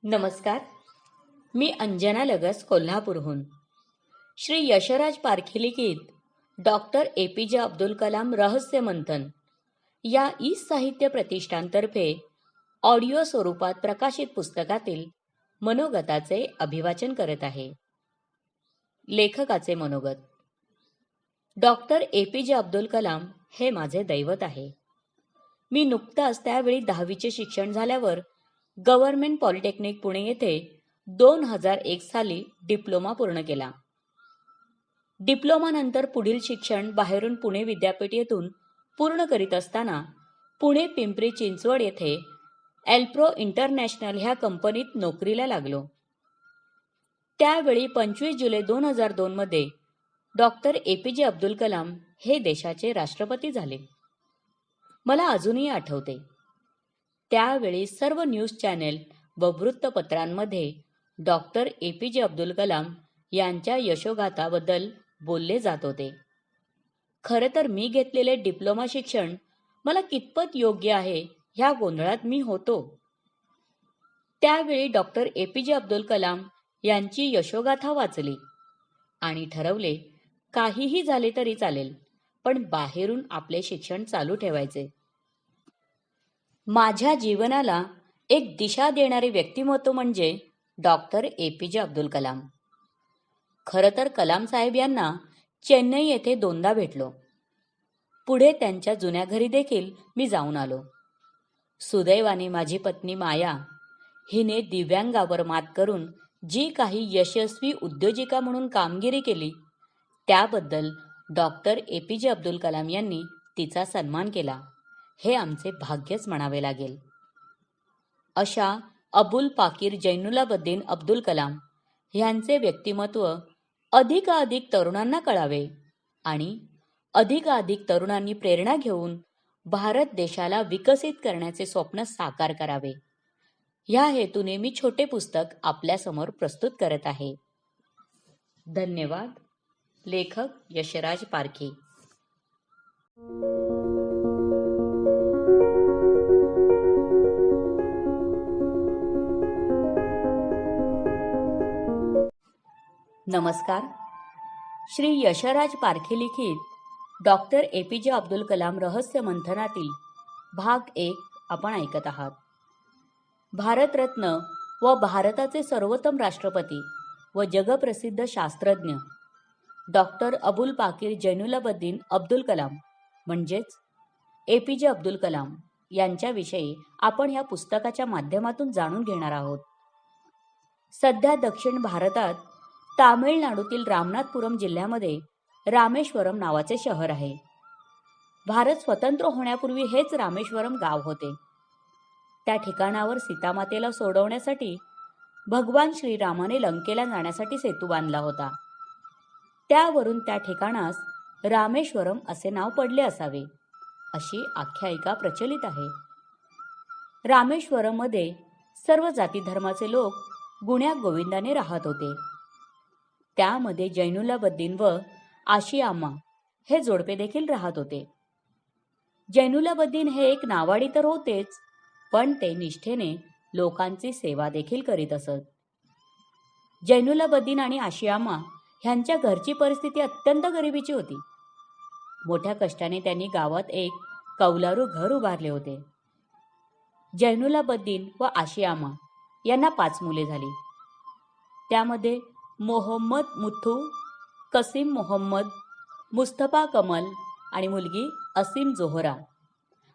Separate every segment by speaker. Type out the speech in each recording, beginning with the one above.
Speaker 1: नमस्कार. मी अंजना लगस कोल्हापूरहून. श्री यशराज पारखी लिखित डॉक्टर ए.पी.जे. अब्दुल कलाम रहस्य मंथन या ई साहित्य प्रतिष्ठानतर्फे ऑडिओ स्वरूपात प्रकाशित पुस्तकातील मनोगताचे अभिवाचन करत आहे. लेखकाचे मनोगत. Doctor APJ. अब्दुल कलाम हे माझे दैवत आहे. मी नुकताच त्यावेळी 10वीचे शिक्षण झाल्यावर गव्हर्नमेंट पॉलिटेक्निक पुणे येथे 2001 साली डिप्लोमा पूर्ण केला. डिप्लोमानंतर पुढील शिक्षण बाहेरून पुणे विद्यापीठ येथून पूर्ण करीत असताना पुणे पिंपरी चिंचवड येथे एल्प्रो इंटरनॅशनल ह्या कंपनीत नोकरीला लागलो. त्यावेळी 25 जुलै 2002 मध्ये डॉक्टर ए.पी.जे. अब्दुल कलाम हे देशाचे राष्ट्रपती झाले. मला अजूनही आठवते, त्यावेळी सर्व न्यूज चॅनेल व वृत्तपत्रांमध्ये डॉक्टर ए.पी.जे. अब्दुल कलाम यांच्या यशोगाथाबद्दल बोलले जात होते. खरं तर मी घेतलेले डिप्लोमा शिक्षण मला कितपत योग्य आहे ह्या गोंधळात मी होतो. त्यावेळी डॉक्टर ए.पी.जे. अब्दुल कलाम यांची यशोगाथा वाचली आणि ठरवले, काहीही झाले तरी चालेल, पण बाहेरून आपले शिक्षण चालू ठेवायचे. माझ्या जीवनाला एक दिशा देणारे व्यक्तिमत्व म्हणजे डॉक्टर ए.पी.जे. अब्दुल कलाम. खरं तर कलाम साहेब यांना चेन्नई येथे 2दा भेटलो. पुढे त्यांच्या जुन्या घरी देखील मी जाऊन आलो. सुदैवाने माझी पत्नी माया हिने दिव्यांगावर मात करून जी काही यशस्वी उद्योजिका म्हणून कामगिरी केली, त्याबद्दल डॉक्टर ए.पी.जे. अब्दुल कलाम यांनी तिचा सन्मान केला, हे आमचे भाग्यच म्हणावे लागेल. अशा अबुल पाकीर जैनुलाब्दीन अब्दुल कलाम ह्यांचे व्यक्तिमत्व अधिकाधिक तरुणांना कळावे आणि अधिकाधिक तरुणांनी प्रेरणा घेऊन भारत देशाला विकसित करण्याचे स्वप्न साकार करावे, ह्या हेतूने मी छोटे पुस्तक आपल्यासमोर प्रस्तुत करत आहे. धन्यवाद. लेखक यशराज पारखी. नमस्कार. श्री यशराज पारखी लिखित डॉक्टर ए.पी.जे. अब्दुल कलाम रहस्य मंथनातील भाग 1 आपण ऐकत आहात. भारतरत्न व भारताचे सर्वोत्तम राष्ट्रपती व जगप्रसिद्ध शास्त्रज्ञ डॉक्टर अबुल पाकीर जैनुलाब्दीन अब्दुल कलाम म्हणजेच ए.पी.जे. अब्दुल कलाम यांच्याविषयी आपण ह्या पुस्तकाच्या माध्यमातून जाणून घेणार आहोत. सध्या दक्षिण भारतात तामिळनाडूतील रामनाथपुरम जिल्ह्यामध्ये रामेश्वरम नावाचे शहर आहे. भारत स्वतंत्र होण्यापूर्वी हेच रामेश्वरम गाव होते. त्या ठिकाणावर सीतामातेला सोडवण्यासाठी भगवान श्रीरामाने लंकेला जाण्यासाठी सेतू बांधला होता. त्यावरून त्या ठिकाणास रामेश्वरम असे नाव पडले असावे, अशी आख्यायिका प्रचलित आहे. रामेश्वरममध्ये सर्व जाती धर्माचे लोक गुण्या गोविंदाने राहत होते. त्यामध्ये जैनुलाब्दीन व आशियाम्मा हे जोडपे देखील राहत होते. जैनुलाब्दीन हे एक नावाडी तर होतेच, पण ते निष्ठेने लोकांची सेवा देखील करीत असत. जैनुलाब्दीन आणि आशियाम्मा ह्यांच्या घरची परिस्थिती अत्यंत गरिबीची होती. मोठ्या कष्टाने त्यांनी गावात एक कौलारू घर उभारले होते. जैनुलाब्दीन व आशियाम्मा यांना 5 मुले झाली. त्यामध्ये मोहम्मद मुथू, कसीम मोहम्मद, मुस्तफा कमल आणि मुलगी असीम जोहरा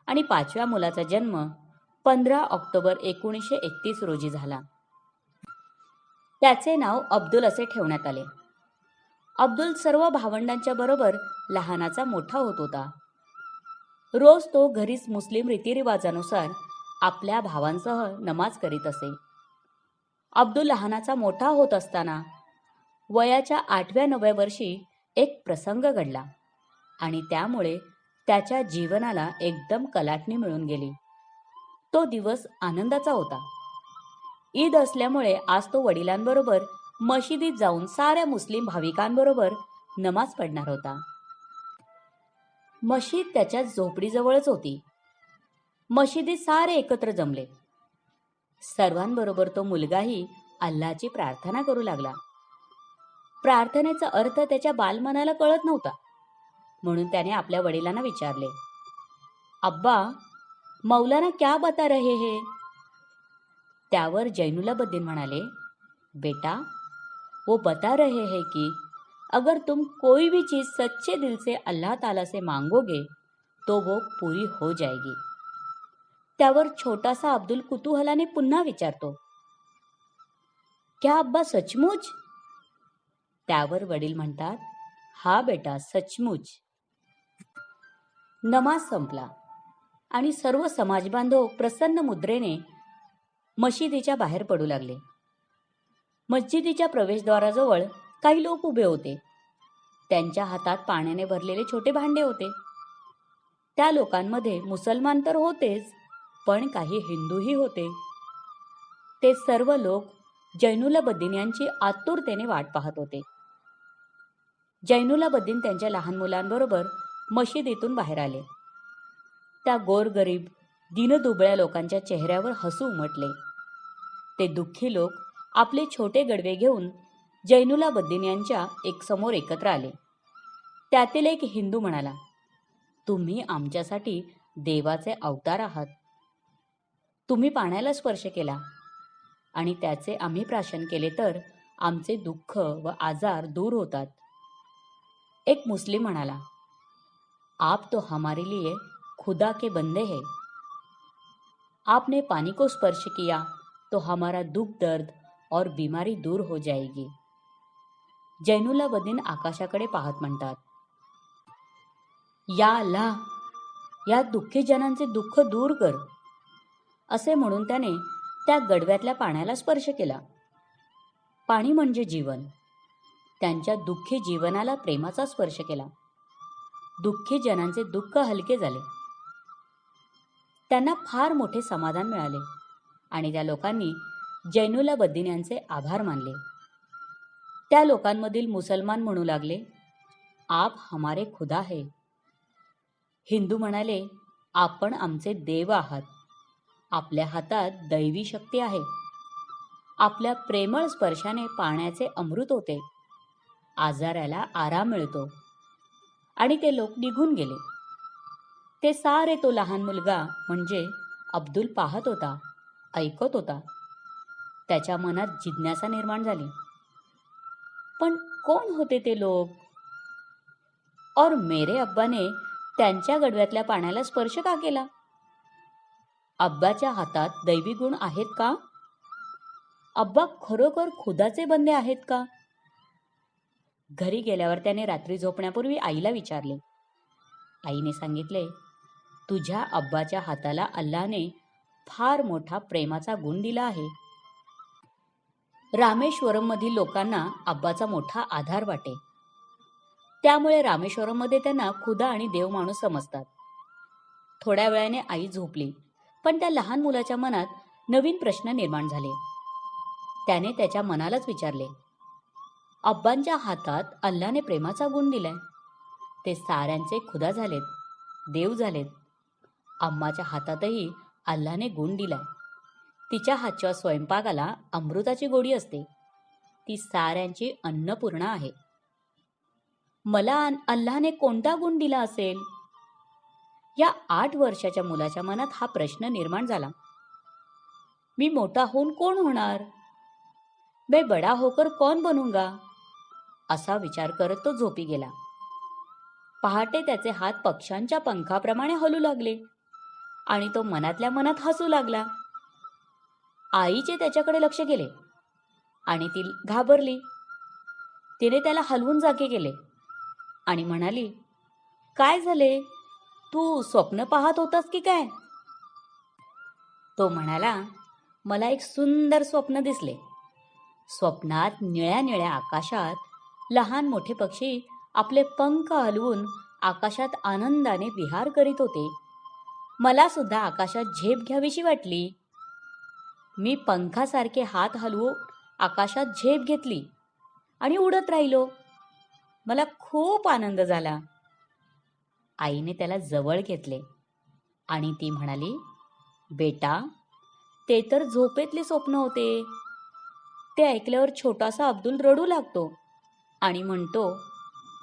Speaker 1: आणि 5व्या मुलाचा जन्म 15 ऑक्टोबर 1931 रोजी झाला. त्याचे नाव अब्दुल असे ठेवण्यात आले. अब्दुल सर्व भावंडांच्या बरोबर लहानाचा मोठा होत होता. रोज तो घरीच मुस्लिम रीतिरिवाजानुसार आपल्या भावांसह नमाज करीत असे. अब्दुल लहानाचा मोठा होत असताना वयाच्या 8व्या-9व्या वर्षी एक प्रसंग घडला आणि त्यामुळे त्याच्या जीवनाला एकदम कलाटणी मिळून गेली. तो दिवस आनंदाचा होता. ईद असल्यामुळे आज तो वडिलांबरोबर मशिदीत जाऊन साऱ्या मुस्लिम भाविकांबरोबर नमाज पढणार होता. मशीद त्याच्या झोपडीजवळच होती. मशिदीत सारे एकत्र जमले. सर्वांबरोबर तो मुलगाही अल्लाची प्रार्थना करू लागला. प्रार्थनेचा अर्थ त्याच्या बालमनाला कळत नव्हता, म्हणून त्याने आपल्या वडिलांना विचारले, अब्बा, मौलाना क्या बता रहे हैं? त्यावर जैनुलाब्दीन म्हणाले, बेटा, वो बता रहे हैं कि अगर तुम कोई भी चीज सच्चे दिल से अल्लाह ताला से मांगोगे तो वो पूरी हो जाएगी. त्यावर छोटासा अब्दुल कुतूहलाने पुन्हा विचारतो, क्या अब्बा सचमुच? त्यावर वडील म्हणतात, हा बेटा, सचमुच. नमाज संपला आणि सर्व समाजबांधव प्रसन्न मुद्रेने मशिदीच्या बाहेर पडू लागले. मस्जिदीच्या प्रवेशद्वाराजवळ काही लोक उभे होते. त्यांच्या हातात पाण्याने भरलेले छोटे भांडे होते. त्या लोकांमध्ये मुसलमान तर होतेच, पण काही हिंदूही होते. ते सर्व लोक जैनुलाब्दीन यांची आतुरतेने वाट पाहत होते. जैनुलाब्दीन त्यांच्या लहान मुलांबरोबर मशिदीतून बाहेर आले. त्या गोरगरीब दीनदुबळ्या लोकांच्या चेहऱ्यावर हसू उमटले. ते दुःखी लोक आपले छोटे गडवे घेऊन जैनुलाब्दीन यांच्या समोर एकत्र आले. त्यातील एक हिंदू म्हणाला, तुम्ही आमच्यासाठी देवाचे अवतार आहात. तुम्ही पाण्याला स्पर्श केला आणि त्याचे आम्ही प्राशन केले तर आमचे दुःख व आजार दूर होतात. एक मुस्लिम म्हणाला, आप तो हमारे लिए खुदा के बंदे हैं. आपने पानी को स्पर्श किया तो हमारा दुख दर्द और बीमारी दूर हो जाएगी. जैनुलाब्दीन आकाशाकडे पाहत म्हणतात, या अल्लाह, या दुःखी जनांचे दुःख दूर कर. असे म्हणून त्याने त्या गडव्यातल्या पाण्याला स्पर्श केला. पाणी म्हणजे जीवन. त्यांच्या दुःखी जीवनाला प्रेमाचा स्पर्श केला. दुःखी जनांचे दुःख हलके झाले. त्यांना फार मोठे समाधान मिळाले आणि त्या लोकांनी जैनुलाब्दीन यांचे आभार मानले. त्या लोकांमधील मुसलमान म्हणू लागले, आप हमारे खुदा है. हिंदू म्हणाले, आपण आमचे देव आहात. आपल्या हातात दैवी शक्ती आहे. आपल्या प्रेमळ स्पर्शाने पाण्याचे अमृत होते. आजाराला आराम मिळतो. आणि ते लोक निघून गेले. ते सारे तो लहान मुलगा म्हणजे अब्दुल पाहत होता, ऐकत होता. त्याच्या मनात जिज्ञासा निर्माण झाली. पण कोण होते ते लोक? और मेरे अब्बाने त्यांच्या गडव्यातल्या पाण्याला स्पर्श का केला? अब्बाच्या हातात दैवी गुण आहेत का? अब्बा खरोखर खुदाचे बंदे आहेत का? घरी गेल्यावर त्याने रात्री झोपण्यापूर्वी आईला विचारले. आईने सांगितले, तुझ्या अब्बाच्या हाताला अल्लाने फार मोठा प्रेमाचा गुण दिला आहे. रामेश्वरममधील लोकांना अब्बाचा मोठा आधार वाटे. त्यामुळे रामेश्वरममध्ये त्यांना खुदा आणि देव माणूस समजतात. थोड्या वेळाने आई झोपली, पण त्या लहान मुलाच्या मनात नवीन प्रश्न निर्माण झाले. त्याने त्याच्या मनालाच विचारले, अब्बांच्या हातात अल्लाने प्रेमाचा गुण दिलाय. ते साऱ्यांचे खुदा झालेत, देव झालेत. अम्माच्या हातातही अल्लाने गुण दिलाय. तिच्या हातच्या स्वयंपाकाला अमृताची गोडी असते. ती साऱ्यांची अन्नपूर्णा आहे. मला अल्लाने कोणता गुण दिला असेल? या 8 वर्षाच्या मुलाच्या मनात हा प्रश्न निर्माण झाला. मी मोठा होऊन कोण होणार? मैं बडा होकर कौन बनूंगा? असा विचार करत तो झोपी गेला. पहाटे त्याचे हात पक्ष्यांच्या पंखाप्रमाणे हलू लागले आणि तो मनातल्या मनात हसू लागला. आईचे त्याच्याकडे लक्ष गेले आणि ती घाबरली. तिने त्याला हलवून जागे केले आणि म्हणाली, काय झाले? तू स्वप्न पाहत होतास की काय? तो म्हणाला, मला एक सुंदर स्वप्न दिसले. स्वप्नात निळ्या निळ्या आकाशात लहान मोठे पक्षी आपले पंख हलवून आकाशात आनंदाने विहार करीत होते. मला सुद्धा आकाशात झेप घ्यावीशी वाटली. मी पंखासारखे हात हलवून आकाशात झेप घेतली आणि उडत राहिलो. मला खूप आनंद झाला. आईने त्याला जवळ घेतले आणि ती म्हणाली, बेटा, ते तर झोपेतले स्वप्न होते. ते ऐकल्यावर छोटासा अब्दुल रडू लागतो आणि म्हणतो,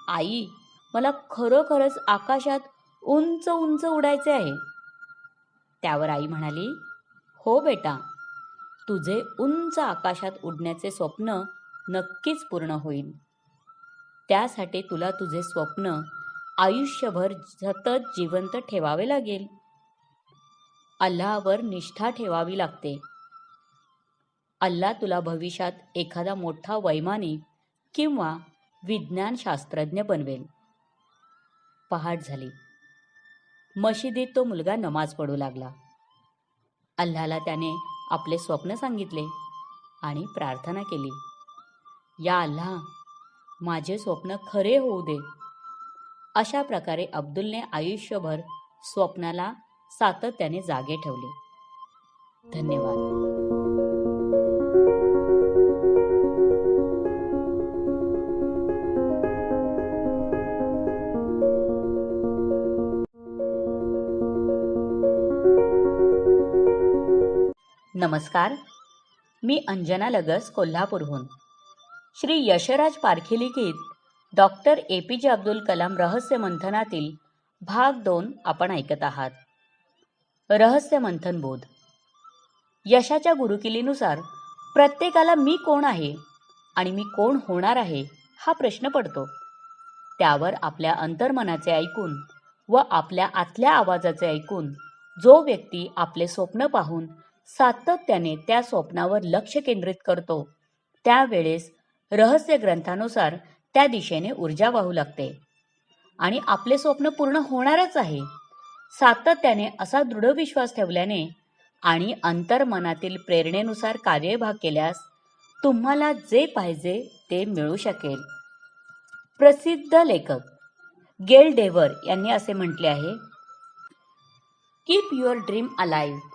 Speaker 1: आई, मला खरोखरच आकाशात उंच उंच उडायचे आहे. त्यावर आई म्हणाली, हो बेटा, तुझे उंच आकाशात उडण्याचे स्वप्न नक्कीच पूर्ण होईल. त्यासाठी तुला तुझे स्वप्न आयुष्यभर सतत जिवंत ठेवावे लागेल. अल्लाहवर निष्ठा ठेवावी लागते. अल्लाह तुला भविष्यात एखादा मोठा वैमानिक किंवा विज्ञान शास्त्रज्ञ बनवेल. पहाट झाली. मशिदीत तो मुलगा नमाज पडू लागला. अल्लाहला त्याने आपले स्वप्न सांगितले आणि प्रार्थना केली, या अल्लाह, माझे स्वप्न खरे होऊ दे. अशा प्रकारे अब्दुलने आयुष्यभर स्वप्नाला सातत्याने जागे ठेवले. धन्यवाद. नमस्कार, मी अंजना लगस, कोल्हापूरहून. श्री यशराज पारखी लिखित डॉक्टर APJ अब्दुल कलाम रहस्य मंथनातील भाग 2 आपण ऐकत आहात. रहस्य मंथन बोध. यशाच्या गुरुकिल्लीनुसार प्रत्येकाला मी कोण आहे आणि मी कोण होणार आहे हा प्रश्न पडतो. त्यावर आपल्या अंतर्मनाचे ऐकून व आपल्या आतल्या आवाजाचे ऐकून जो व्यक्ती आपले स्वप्न पाहून सातत्याने त्या स्वप्नावर लक्ष केंद्रित करतो, त्यावेळेस रहस्य ग्रंथानुसार त्या दिशेने ऊर्जा वाहू लागते आणि आपले स्वप्न पूर्ण होणारच आहे. सातत्याने असा दृढ विश्वास ठेवल्याने आणि अंतर्मनातील प्रेरणेनुसार कार्यभाग केल्यास तुम्हाला जे पाहिजे ते मिळू शकेल. प्रसिद्ध लेखक गेल डेव्हर यांनी असे म्हटले आहे, keep your dream alive.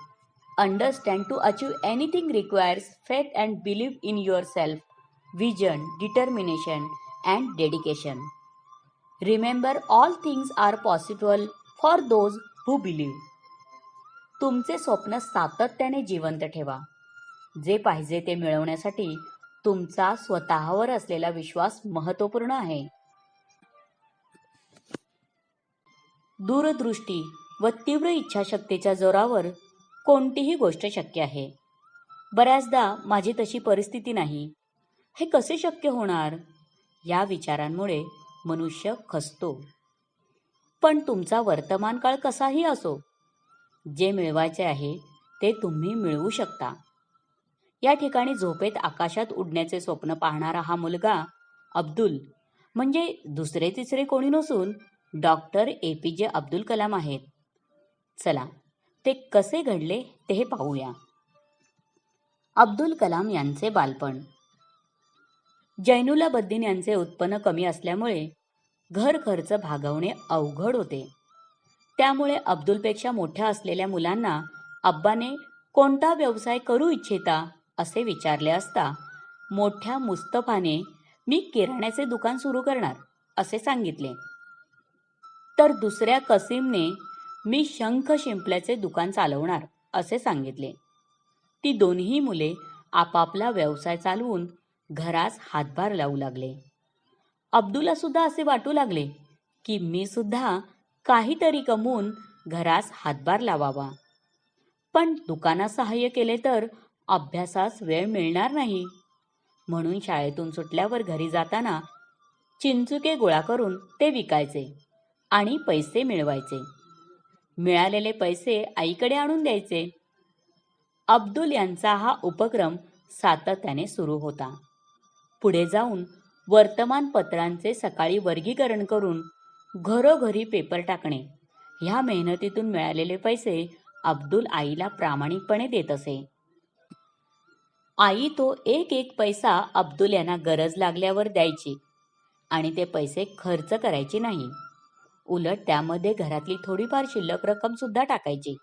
Speaker 1: Understand to achieve anything requires faith and belief in yourself, vision, determination, and dedication. Remember, all things are possible for those who believe. तुमचे स्वप्न सातत्याने जिवंत ठेवा. जे पाहिजे ते मिळवण्यासाठी तुमचा स्वतःवर असलेला विश्वास महत्त्वपूर्ण आहे. दूरदृष्टी व तीव्र इच्छाशक्तीच्या जोरावर कोणतीही गोष्ट शक्य आहे. बऱ्याचदा माझी तशी परिस्थिती नाही, हे कसे शक्य होणार, या विचारांमुळे मनुष्य खचतो. पण तुमचा वर्तमान काळ कसाही असो, जे मिळवायचे आहे ते तुम्ही मिळवू शकता. या ठिकाणी झोपेत आकाशात उडण्याचे स्वप्न पाहणारा हा मुलगा अब्दुल म्हणजे दुसरे तिसरे कोणी नसून डॉक्टर APJ अब्दुल कलाम आहेत. चला, ते कसे घडले ते पाहूया. अब्दुल कलाम यांचे बालपण. जैनुलाब्दीन यांचे उत्पन्न कमी असल्यामुळे घर खर्च भागवणे अवघड होते. त्यामुळे अब्दुलपेक्षा मोठ्या असलेल्या मुलांना अब्बाने कोणता व्यवसाय करू इच्छिता असे विचारले असता मोठ्या मुस्तफाने मी किराण्याचे दुकान सुरू करणार असे सांगितले. तर दुसऱ्या कसीमने मी शंख शिंपल्याचे दुकान चालवणार असे सांगितले. ती दोन्ही मुले आपापला व्यवसाय चालवून घरास हातभार लावू लागले. अब्दुलला सुद्धा असे वाटू लागले की मी सुद्धा काहीतरी कमवून घरास हातभार लावावा. पण दुकानात सहाय्य केले तर अभ्यासास वेळ मिळणार नाही. म्हणून शाळेतून सुटल्यावर घरी जाताना चिंचुके गोळा करून ते विकायचे आणि पैसे मिळवायचे. मिळालेले पैसे आईकडे आणून द्यायचे. अब्दुल यांचा हा उपक्रम सातत्याने सुरू होता. पुढे जाऊन वर्तमानपत्रांचे सकाळी वर्गीकरण करून घरोघरी पेपर टाकणे, ह्या मेहनतीतून मिळालेले पैसे अब्दुल आईला प्रामाणिकपणे देत असे. आई तो एक एक पैसा अब्दुल यांना गरज लागल्यावर द्यायची आणि ते पैसे खर्च करायचे नाही. उलट त्यामध्ये घरातली थोडीफार शिल्लक रक्कम सुद्धा टाकायची.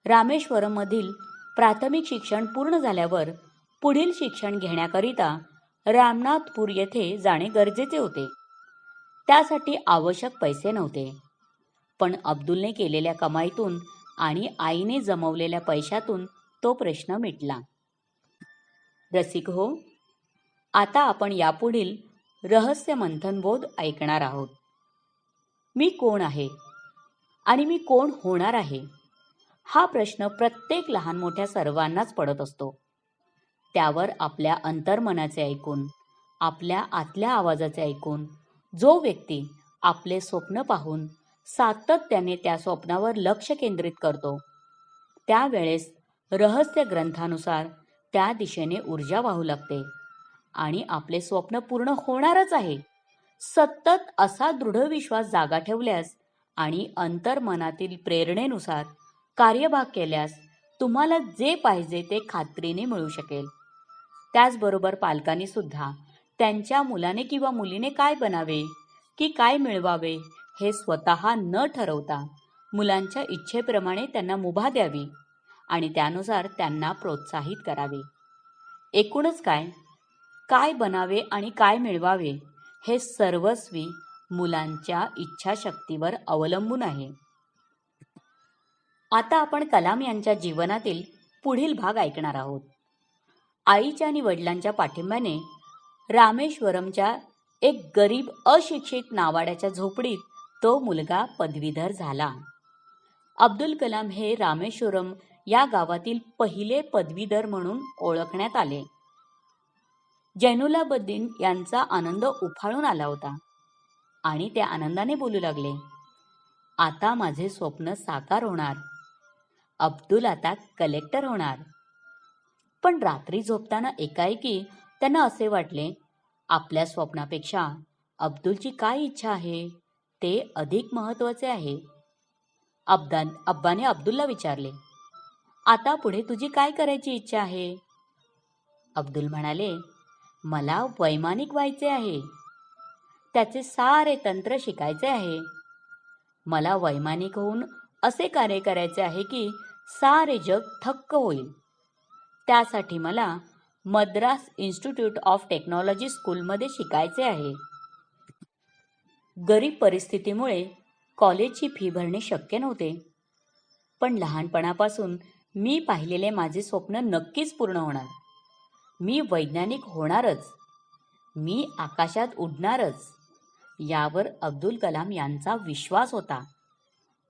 Speaker 1: रामेश्वरममधील प्राथमिक शिक्षण पूर्ण झाल्यावर पुढील शिक्षण घेण्याकरिता रामनाथपूर येथे जाणे गरजेचे होते. त्यासाठी आवश्यक पैसे नव्हते. पण अब्दुलने केलेल्या कमाईतून आणि आईने जमवलेल्या पैशातून तो प्रश्न मिटला. रसिक हो, आता आपण यापुढील रहस्य मंथनबोध ऐकणार आहोत. मी कोण आहे आणि मी कोण होणार आहे, हा प्रश्न प्रत्येक लहान मोठ्या सर्वांनाच पडत असतो. त्यावर आपल्या अंतर्मनाचे ऐकून, आपल्या आतल्या आवाजाचे ऐकून जो व्यक्ती आपले स्वप्न पाहून सातत्याने त्या स्वप्नावर लक्ष केंद्रित करतो, त्यावेळेस रहस्य ग्रंथानुसार त्या दिशेने ऊर्जा वाहू लागते आणि आपले स्वप्न पूर्ण होणारच आहे. सतत असा दृढ विश्वास जागा ठेवल्यास आणि अंतर्मनातील प्रेरणेनुसार कार्यभाग केल्यास तुम्हाला जे पाहिजे ते खात्रीने मिळू शकेल. त्याचबरोबर पालकांनी सुद्धा त्यांच्या मुलाने किंवा मुलीने काय बनावे की काय मिळवावे हे स्वतः न ठरवता मुलांच्या इच्छेप्रमाणे त्यांना मुभा द्यावी आणि त्यानुसार त्यांना प्रोत्साहित करावे. एकूणच काय बनावे आणि काय मिळवावे हे सर्वस्वी मुलांच्या इच्छाशक्तीवर अवलंबून आहे. आता आपण कलाम यांच्या जीवनातील पुढील भाग ऐकणार आहोत. आईच्या आणि वडिलांच्या पाठिंब्याने रामेश्वरमच्या एक गरीब अशिक्षित नावाड्याच्या झोपडीत तो मुलगा पदवीधर झाला. अब्दुल कलाम हे रामेश्वरम या गावातील पहिले पदवीधर म्हणून ओळखण्यात आले. जैनुलाब्दीन यांचा आनंद उफाळून आला होता आणि ते आनंदाने बोलू लागले, आता माझे स्वप्न साकार होणार. अब्दुल आता कलेक्टर होणार. पण रात्री झोपताना एकाएकी त्यांना असे वाटले, आपल्या स्वप्नापेक्षा अब्दुलची काय इच्छा आहे ते अधिक महत्त्वाचे आहे. अब्बाने अब्दुलला विचारले, आता पुढे तुझी काय करायची इच्छा आहे? अब्दुल म्हणाले, मला वैमानिक व्हायचे आहे. त्याचे सारे तंत्र शिकायचे आहे. मला वैमानिक होऊन असे कार्य करायचे आहे की सारे जग थक्क होईल. त्यासाठी मला मद्रास इन्स्टिट्यूट ऑफ टेक्नॉलॉजी स्कूलमध्ये शिकायचे आहे. गरीब परिस्थितीमुळे कॉलेजची फी भरणे शक्य नव्हते. पण लहानपणापासून मी पाहिलेले माझे स्वप्न नक्कीच पूर्ण होणार. मी वैज्ञानिक होणारच. मी आकाशात उडणारच. यावर अब्दुल कलाम यांचा विश्वास होता.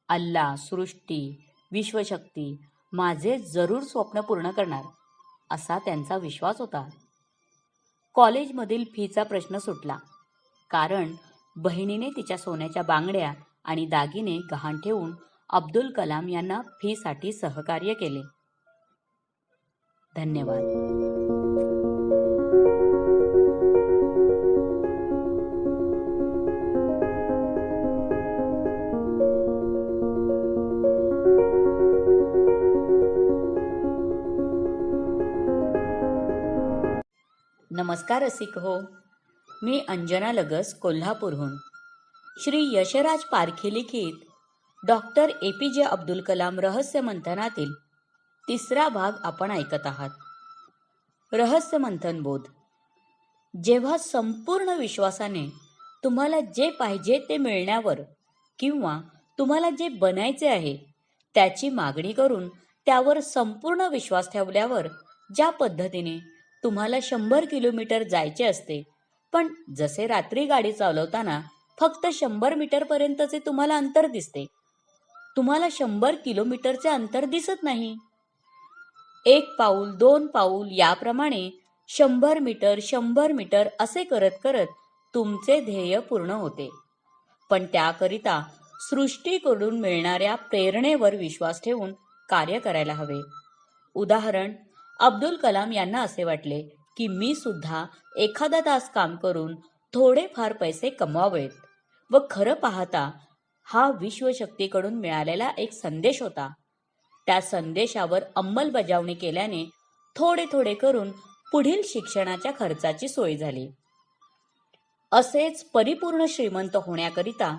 Speaker 1: अल्लाह, सृष्टी, विश्वशक्ती माझे जरूर स्वप्न पूर्ण करणार असा त्यांचा विश्वास होता. कॉलेजमधील फीचा प्रश्न सुटला, कारण बहिणीने तिच्या सोन्याच्या बांगड्या आणि दागिने गहाण ठेवून अब्दुल कलाम यांना फीसाठी सहकार्य केले. धन्यवाद. नमस्कार रसिक हो, मी अंजना लगस कोल्हापूरहून. श्री यशराज पारखे लिखित डॉक्टर APJ अब्दुल कलाम रहस्य मंथनातील तिसरा भाग आपण ऐकत आहात. रहस्य मंथन बोध. जेव्हा संपूर्ण विश्वासाने तुम्हाला जे पाहिजे ते मिळण्यावर किंवा तुम्हाला जे बनायचे आहे त्याची मागणी करून त्यावर संपूर्ण विश्वास ठेवल्यावर ज्या पद्धतीने तुम्हाला 100 किलोमीटर जायचे असते, पण जसे रात्री गाडी चालवताना फक्त 100 मीटरपर्यंतचे तुम्हाला अंतर दिसते, तुम्हाला 100 किलोमीटरचे अंतर दिसत नाही. 1 पाऊल 2 पाऊल याप्रमाणे 100 मीटर 100 मीटर असे करत करत तुमचे ध्येय पूर्ण होते. पण त्याकरिता सृष्टीकडून मिळणाऱ्या प्रेरणेवर विश्वास ठेवून कार्य करायला हवे. उदाहरण, अब्दुल कलाम यांना असे वाटले की मी सुद्धा एखादा तास काम करून थोडेफार पैसे कमवावेत व खरं पाहता हा विश्वशक्तीकडून मिळालेला एक संदेश होता. त्या संदेशावर अंमलबजावणी केल्याने थोडे थोडे करून पुढील शिक्षणाच्या खर्चाची सोय झाली. असेच परिपूर्ण श्रीमंत होण्याकरिता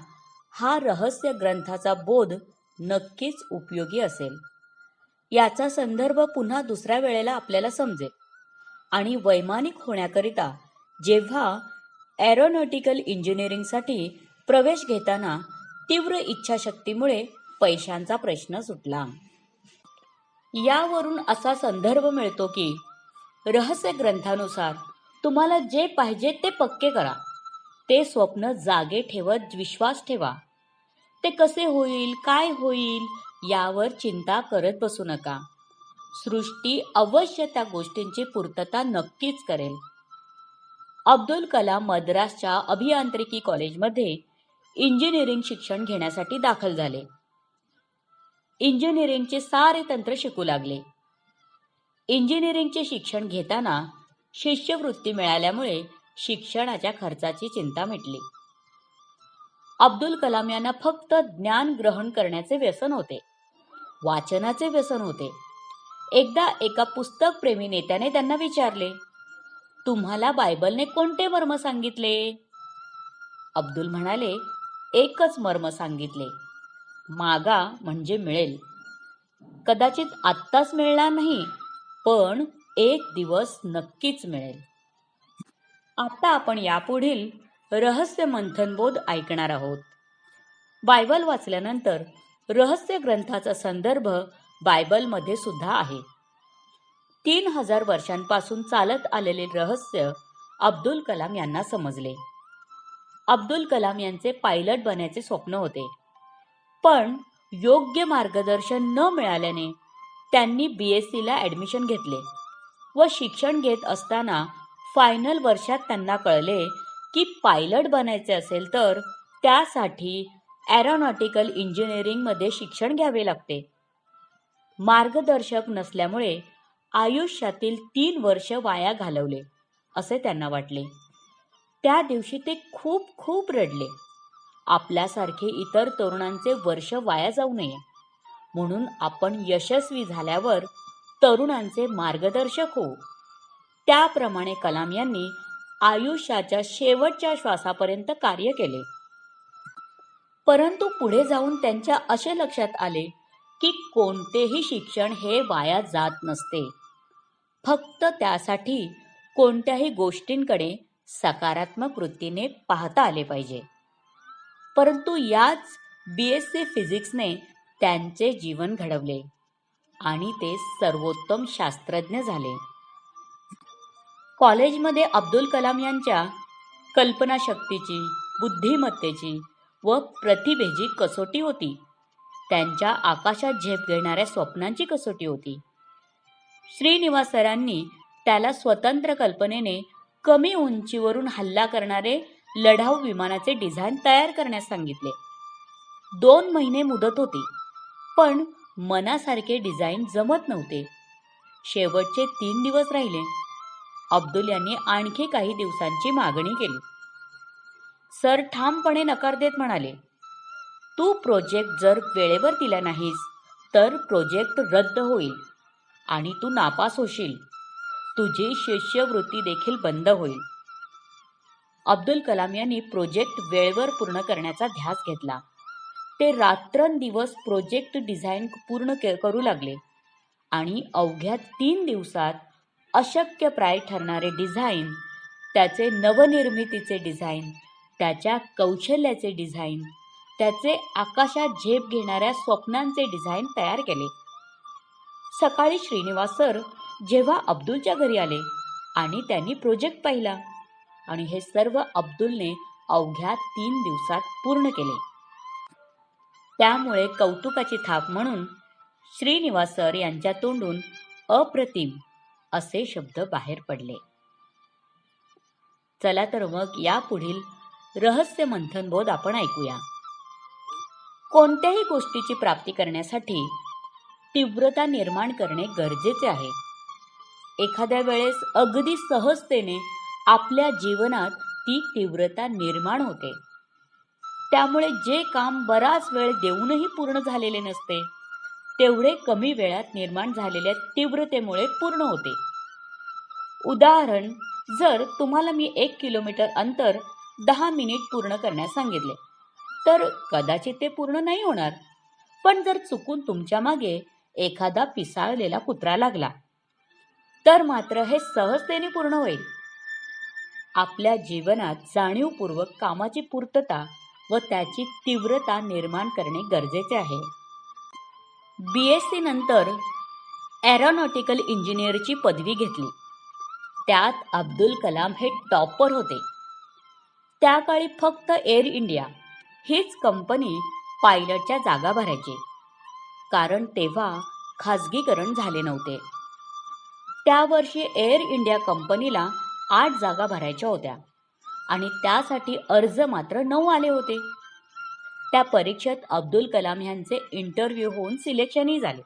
Speaker 1: हा रहस्य ग्रंथाचा बोध नक्कीच उपयोगी असेल. याचा संदर्भ पुन्हा दुसऱ्या वेळेला आपल्याला समजेल. आणि वैमानिक होण्याकरिता जेव्हा एरोनॉटिकल इंजिनिअरिंगसाठी प्रवेश घेताना तीव्र इच्छाशक्तीमुळे पैशांचा प्रश्न सुटला. यावरून असा संदर्भ मिळतो की रहस्य ग्रंथानुसार तुम्हाला जे पाहिजे ते पक्के करा. ते स्वप्न जागे ठेवत विश्वास ठेवा. ते कसे होईल, काय होईल यावर चिंता करत बसू नका. सृष्टी अवश्य त्या गोष्टींची पूर्तता नक्कीच करेल. अब्दुल कलाम मद्रासच्या अभियांत्रिकी कॉलेजमध्ये इंजिनिअरिंग शिक्षण घेण्यासाठी दाखल झाले. इंजिनिअरिंगचे सारे तंत्र शिकू लागले. इंजिनिअरिंगचे शिक्षण घेताना शिष्यवृत्ती मिळाल्यामुळे शिक्षणाच्या खर्चाची चिंता मिटली. अब्दुल कलाम यांना फक्त ज्ञान ग्रहण करण्याचे व्यसन होते, वाचनाचे व्यसन होते. एकदा एका पुस्तक प्रेमी नेत्याने त्यांना विचारले, तुम्हाला बायबलने कोणते मर्म सांगितले? अब्दुल म्हणाले, एकच मर्म सांगितले, मागा म्हणजे मिळेल. कदाचित आत्ताच मिळणार नाही, पण एक दिवस नक्कीच मिळेल. आता आपण यापुढील रहस्य मंथनबोध ऐकणार आहोत. बायबल वाचल्यानंतर रहस्य ग्रंथाचा संदर्भ बायबलमध्ये सुद्धा आहे. 3000 वर्षांपासून चालत आलेले रहस्य अब्दुल कलाम यांना समजले. अब्दुल कलाम यांचे पायलट बनायचे स्वप्न होते, पण योग्य मार्गदर्शन न मिळाल्याने त्यांनी BSc ॲडमिशन घेतले व शिक्षण घेत असताना फायनल वर्षात त्यांना कळले की पायलट बनायचे असेल तर त्यासाठी एरोनॉटिकल इंजिनिअरिंगमध्ये शिक्षण घ्यावे लागते. मार्गदर्शक नसल्यामुळे आयुष्यातील 3 वर्ष वाया घालवले असे त्यांना वाटले. त्या दिवशी ते खूप खूप रडले. आपल्यासारखे इतर तरुणांचे वर्ष वाया जाऊ नये म्हणून आपण यशस्वी झाल्यावर तरुणांचे मार्गदर्शक होऊ. त्याप्रमाणे कलाम यांनी आयुष्याच्या शेवटच्या श्वासापर्यंत कार्य केले. परंतु पुढे जाऊन त्यांच्या असे लक्षात आले की कोणतेही शिक्षण हे वाया जात नसते. फक्त त्यासाठी कोणत्याही गोष्टींकडे सकारात्मक वृत्तीने पाहता आले पाहिजे. परंतु याच BSc फिजिक्सने त्यांचे जीवन घडवले आणि ते सर्वोत्तम शास्त्रज्ञ झाले. कॉलेजमध्ये अब्दुल कलाम यांच्या कल्पनाशक्तीची, बुद्धिमत्तेची व प्रतिभेची कसोटी होती. त्यांच्या आकाशात झेप घेणाऱ्या स्वप्नांची कसोटी होती. श्रीनिवास सरांनी त्याला स्वतंत्र कल्पनेने कमी उंचीवरून हल्ला करणारे लढाऊ विमानाचे डिझाईन तयार करण्यास सांगितले. 2 महिने मुदत होती, पण मनासारखे डिझाईन जमत नव्हते. शेवटचे 3 दिवस राहिले. अब्दुल यांनी आणखी काही दिवसांची मागणी केली. सर ठामपणे नकार देत म्हणाले, तू प्रोजेक्ट जर वेळेवर दिला नाहीस तर प्रोजेक्ट रद्द होईल आणि तू नापास होशील. तुझी शिष्यवृत्ती देखील बंद होईल. अब्दुल कलाम यांनी प्रोजेक्ट वेळेवर पूर्ण करण्याचा ध्यास घेतला. ते रात्रंदिवस प्रोजेक्ट डिझाईन पूर्ण करू लागले आणि अवघ्या 3 दिवसात अशक्यप्राय ठरणारे डिझाईन, त्याचे नवनिर्मितीचे डिझाईन, त्याच्या कौशल्याचे डिझाईन, त्याचे आकाशात झेप घेणाऱ्या स्वप्नांचे डिझाईन तयार केले. सकाळी श्रीनिवास सर जेव्हा अब्दुलच्या घरी आले आणि त्यांनी प्रोजेक्ट पाहिला आणि हे सर्व अब्दुलने अवघ्या 3 दिवसात पूर्ण केले. त्यामुळे कौतुकाची थाप म्हणून श्रीनिवास सर यांच्या तोंडून अप्रतिम असे शब्द बाहेर पडले. चला तर मग यापुढील रहस्य मंथनबोध आपण ऐकूया. कोणत्याही गोष्टीची प्राप्ती करण्यासाठी तीव्रता निर्माण करणे गरजेचे आहे. एखाद्या वेळेस अगदी सहजतेने आपल्या जीवनात ती तीव्रता निर्माण होते. त्यामुळे जे काम बराच वेळ देऊनही पूर्ण झालेले नसते, तेवढे कमी वेळात निर्माण झालेल्या तीव्रतेमुळे पूर्ण होते. उदाहरण, जर तुम्हाला मी 1 किलोमीटर अंतर 10 मिनिट पूर्ण करण्यास सांगितले तर कदाचित ते पूर्ण नाही होणार. पण जर चुकून तुमच्या मागे एखादा पिसाळलेला कुत्रा लागला तर मात्र हे सहजतेने पूर्ण होईल. आपल्या जीवनात जाणीवपूर्वक कामाची पूर्तता व त्याची तीव्रता निर्माण करणे गरजेचे आहे. BSc नंतर एरोनॉटिकल इंजिनिअरची पदवी घेतली. त्यात अब्दुल कलाम हे टॉपर होते. त्या काळी फक्त एअर इंडिया हीच कंपनी पायलटच्या जागा भरायची, कारण तेव्हा खाजगीकरण झाले नव्हते. त्या वर्षी एअर इंडिया कंपनीला 8 जागा भरायच्या होत्या आणि त्यासाठी अर्ज मात्र 9 आले होते. त्या परीक्षेत अब्दुल कलाम यांचे इंटरव्ह्यू होऊन सिलेक्शनही झाले.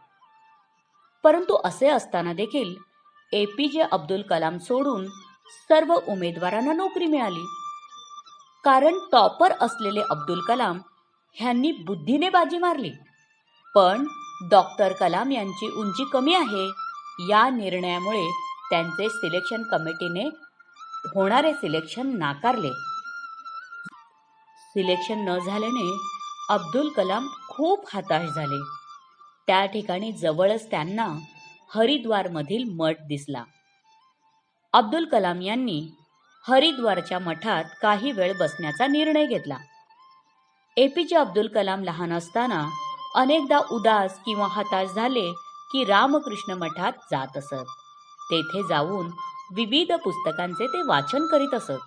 Speaker 1: परंतु असे असताना देखील APJ अब्दुल कलाम सोडून सर्व उमेदवारांना नोकरी मिळाली. कारण टॉपर असलेले अब्दुल कलाम ह्यांनी बुद्धीने बाजी मारली. पण डॉक्टर कलाम यांची उंची कमी आहे या निर्णयामुळे त्यांचे सिलेक्शन कमिटीने होणारे सिलेक्शन नाकारले. सिलेक्शन न झाल्याने अब्दुल कलाम खूप हताश झाले. त्या ठिकाणी जवळच त्यांना हरिद्वारमधील मठ दिसला. अब्दुल कलाम यांनी हरिद्वारच्या मठात काही वेळ बसण्याचा निर्णय घेतला. APJ अब्दुल कलाम लहान असताना अनेकदा उदास किंवा हताश झाले की रामकृष्ण मठात जात असत. तेथे जाऊन विविध पुस्तकांचे ते वाचन करीत असत.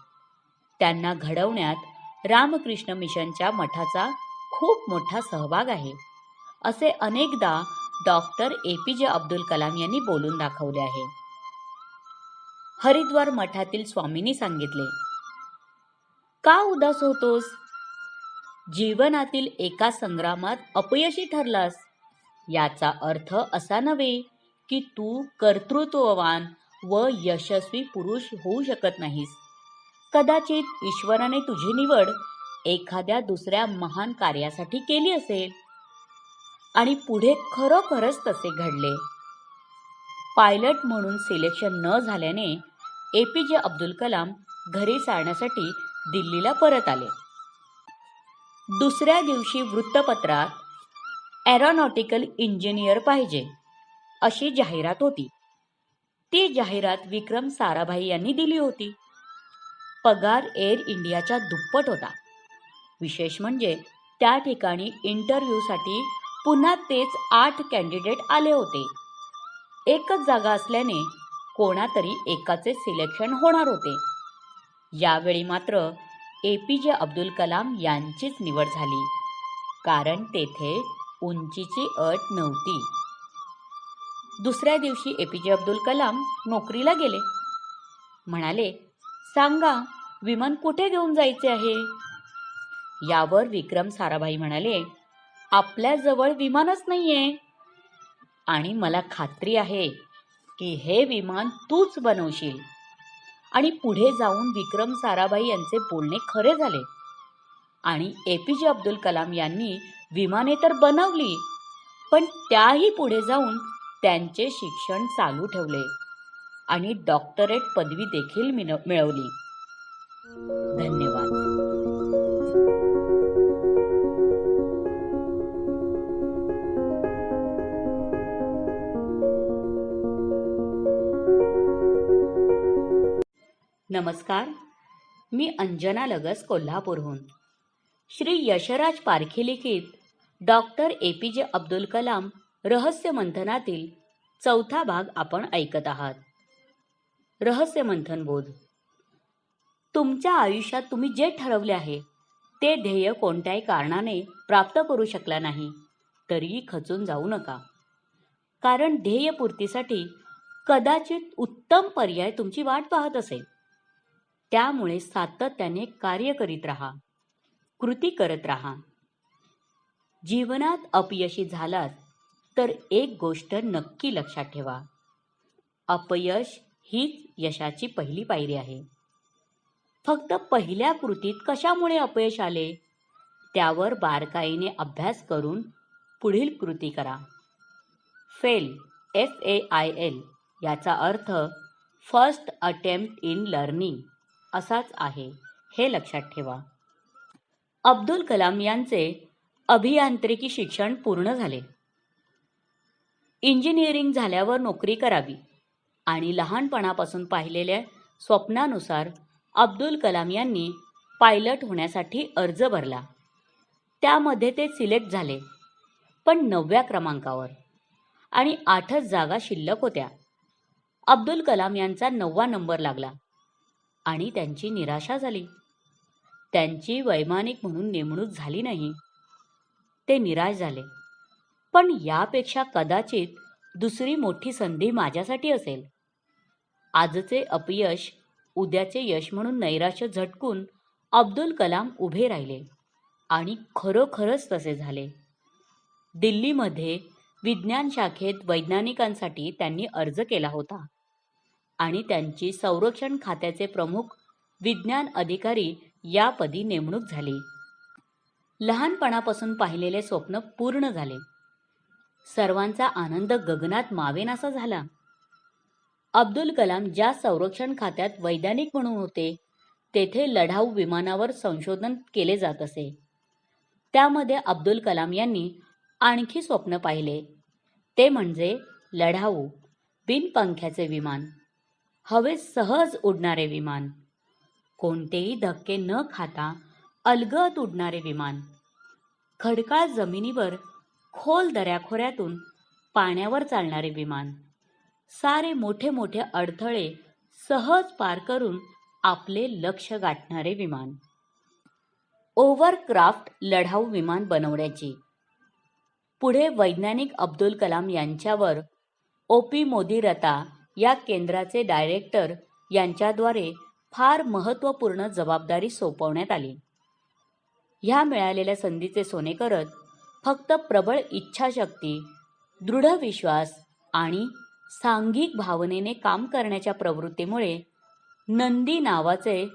Speaker 1: त्यांना घडवण्यात रामकृष्ण मिशनच्या मठाचा खूप मोठा सहभाग आहे, असे अनेकदा डॉक्टर APJ अब्दुल कलाम यांनी बोलून दाखवले आहे. हरिद्वार मठातील स्वामींनी सांगितले, "का उदास होतोस? जीवनातील एका संग्रामात अपयशी ठरलास. याचा अर्थ असा नव्हे की तू कर्तृत्ववान व यशस्वी पुरुष होऊ शकत नाहीस. कदाचित ईश्वराने तुझी निवड एखाद्या दुसऱ्या महान कार्यासाठी केली असेल आणि पुढे खरोखरच तसे घडले." पायलट म्हणून सिलेक्शन न झाल्याने APJ अब्दुल कलाम घरी जाण्यासाठी दिल्लीला परत आले. दुसऱ्या दिवशी वृत्तपत्रात एरोनॉटिकल इंजिनियर पाहिजे अशी जाहिरात होती. ती जाहिरात विक्रम साराभाई यांनी दिली होती. पगार एअर इंडियाच्या दुप्पट होता. विशेष म्हणजे त्या ठिकाणी इंटरव्ह्यूसाठी पुन्हा तेच 8 कॅन्डिडेट आले होते. एकच जागा असल्याने कोणातरी एकाचे सिलेक्शन होणार होते. यावेळी मात्र APJ अब्दुल कलाम यांचीच निवड झाली, कारण तेथे उंचीची अट नव्हती. दुसऱ्या दिवशी APJ अब्दुल कलाम नोकरीला गेले. म्हणाले, "सांगा, विमान कुठे घेऊन जायचे आहे?" यावर विक्रम साराभाई म्हणाले, "आपल्याजवळ विमानच नाहीये आणि मला खात्री आहे की हे विमान तूच बनवशील." आणि पुढे जाऊन विक्रम साराभाई यांचे बोलणे खरे झाले आणि APJ अब्दुल कलाम यांनी विमाने तर बनवली, पण त्याही पुढे जाऊन त्यांचे शिक्षण चालू ठेवले आणि डॉक्टरेट पदवी देखील मिळवली. धन्यवाद. नमस्कार, मी अंजना लगस, कोल्हापूरहून. श्री यशराज पारखी लिखित डॉक्टर APJ अब्दुल कलाम रहस्य मंथनातील 4था भाग आपण ऐकत आहात. रहस्य मंथन बोध. तुमच्या आयुष्यात तुम्ही जे ठरवले आहे ते ध्येय कोणत्याही कारणाने प्राप्त करू शकला नाही तरीही खचून जाऊ नका, कारण ध्येयपूर्तीसाठी कदाचित उत्तम पर्याय तुमची वाट पाहत असेल. त्यामुळे सातत्याने कार्य करीत राहा, कृती करत राहा. जीवनात अपयशी झालात तर एक गोष्ट नक्की लक्षात ठेवा, अपयश हीच यशाची पहिली पायरी आहे. फक्त पहिल्या कृतीत कशामुळे अपयश आले त्यावर बारकाईने अभ्यास करून पुढील कृती करा. फेल, FAIL याचा अर्थ फर्स्ट अटेम्प्ट इन लर्निंग असाच आहे, हे लक्षात ठेवा. अब्दुल कलाम यांचे अभियांत्रिकी शिक्षण पूर्ण झाले. इंजिनिअरिंग झाल्यावर नोकरी करावी आणि लहानपणापासून पाहिलेल्या स्वप्नानुसार अब्दुल कलाम यांनी पायलट होण्यासाठी अर्ज भरला. त्यामध्ये ते सिलेक्ट झाले. पण 9व्या क्रमांकावर, आणि 8च जागा शिल्लक होत्या. अब्दुल कलाम यांचा 9वा नंबर लागला आणि त्यांची निराशा झाली. त्यांची वैमानिक म्हणून नेमणूक झाली नाही. ते निराश झाले. पण यापेक्षा कदाचित दुसरी मोठी संधी माझ्यासाठी असेल. आजचे अपयश उद्याचे यश म्हणून नैराश्य झटकून अब्दुल कलाम उभे राहिले आणि खरोखरच तसे झाले. दिल्लीमध्ये विज्ञान शाखेत वैज्ञानिकांसाठी त्यांनी अर्ज केला होता आणि त्यांची संरक्षण खात्याचे प्रमुख विज्ञान अधिकारी यापदी नेमणूक झाली. लहानपणापासून पाहिलेले स्वप्न पूर्ण झाले. सर्वांचा आनंद गगनात मावेनासा झाला. अब्दुल कलाम ज्या संरक्षण खात्यात वैज्ञानिक म्हणून होते, तेथे लढाऊ विमानावर संशोधन केले जात असे. त्यामध्ये अब्दुल कलाम यांनी आणखी स्वप्न पाहिले, ते म्हणजे लढाऊ बिनपंख्याचे विमान, हवेत सहज उडणारे विमान, कोणतेही धक्के न खाता अलगद उडणारे विमान, खडकाळ जमिनीवर खोल दऱ्याखोऱ्यातून पाण्यावर चालणारे विमान, सारे मोठे मोठे अडथळे सहज पार करून आपले लक्ष्य गाठणारे विमान. ओव्हरक्राफ्ट लढाऊ विमान बनवण्याची. पुढे वैज्ञानिक अब्दुल कलाम यांच्यावर ओ.पी. मोदीरता या केंद्राचे डायरेक्टर यांच्याद्वारे फार महत्त्वपूर्ण जबाबदारी सोपवण्यात आली. ह्या मिळालेल्या संधीचे सोने करत फक्त प्रबळ इच्छाशक्ती, दृढ विश्वास आणि सांघिक भावनेने काम करण्याच्या प्रवृत्तीमुळे नंदी नावाचे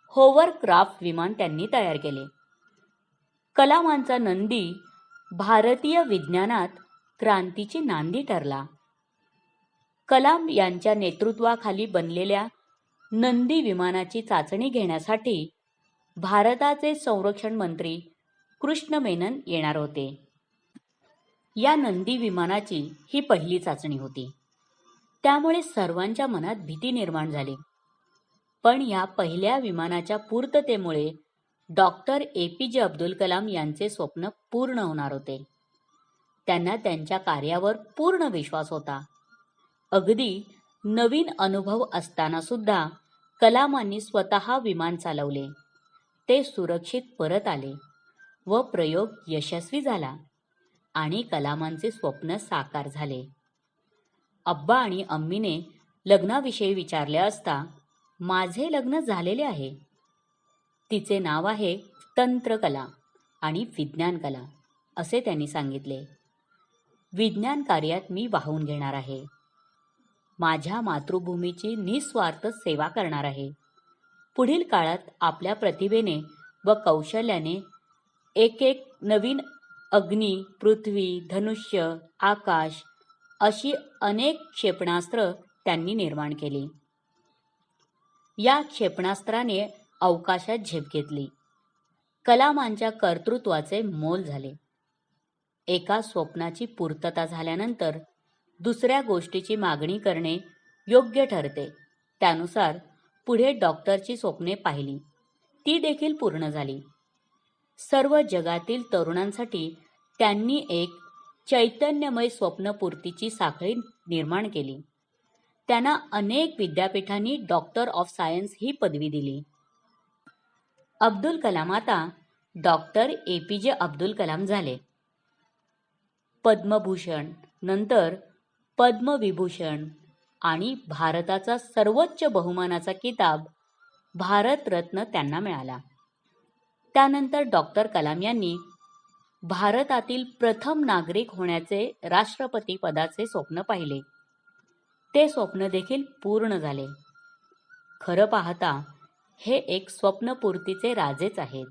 Speaker 1: होवरक्राफ्ट विमान त्यांनी तयार केले. कलामांचा नंदी भारतीय विज्ञानात क्रांतीची नांदी ठरला. कलाम यांच्या नेतृत्वाखाली बनलेल्या नंदी विमानाची चाचणी घेण्यासाठी भारताचे संरक्षण मंत्री कृष्ण मेनन येणार होते. या नंदी विमानाची ही पहिली चाचणी होती. त्यामुळे सर्वांच्या मनात भीती निर्माण झाली. पण या पहिल्या विमानाच्या पूर्ततेमुळे डॉक्टर ए.पी.जे. अब्दुल कलाम यांचे स्वप्न पूर्ण होणार होते. त्यांना त्यांच्या कार्यावर पूर्ण विश्वास होता. अगदी नवीन अनुभव असताना सुद्धा कलामांनी स्वतः विमान चालवले. ते सुरक्षित परत आले व प्रयोग यशस्वी झाला आणि कलामांचे स्वप्न साकार झाले. अब्बा आणि अम्मीने लग्नाविषयी विचारले असता, माझे लग्न झालेले आहे. तिचे नाव आहे तंत्रकला आणि विज्ञान कला, असे त्यांनी सांगितले. विज्ञान कार्यात मी वाहून घेणार आहे. माझ्या मातृभूमीची निस्वार्थ सेवा करणार आहे. पुढील काळात आपल्या प्रतिभेने व कौशल्याने एक एक नवीन अग्नी, पृथ्वी, धनुष्य, आकाश अशी अनेक क्षेपणास्त्र त्यांनी निर्माण केली. या क्षेपणास्त्राने अवकाशात झेप घेतली. कलामांच्या कर्तृत्वाचे मोल झाले. एका स्वप्नाची पूर्तता झाल्यानंतर दुसऱ्या गोष्टीची मागणी करणे योग्य ठरते. त्यानुसार पुढे डॉक्टरची स्वप्ने पाहिली. ती देखील पूर्ण झाली. सर्व जगातील तरुणांसाठी त्यांनी एक चैतन्यमय स्वप्नपूर्तीची साखळी निर्माण केली. त्यांना अनेक विद्यापीठांनी डॉक्टर ऑफ सायन्स ही पदवी दिली. अब्दुल कलाम आता डॉक्टर ए.पी.जे. अब्दुल कलाम झाले. पद्मभूषण, नंतर पद्मविभूषण आणि भारताचा सर्वोच्च बहुमानाचा किताब भारतरत्न त्यांना मिळाला. त्यानंतर डॉक्टर कलाम यांनी भारतातील प्रथम नागरिक होण्याचे राष्ट्रपती पदाचे स्वप्न पाहिले. ते स्वप्न देखील पूर्ण झाले. खरं पाहता हे एक स्वप्नपूर्तीचे राजेच आहेत.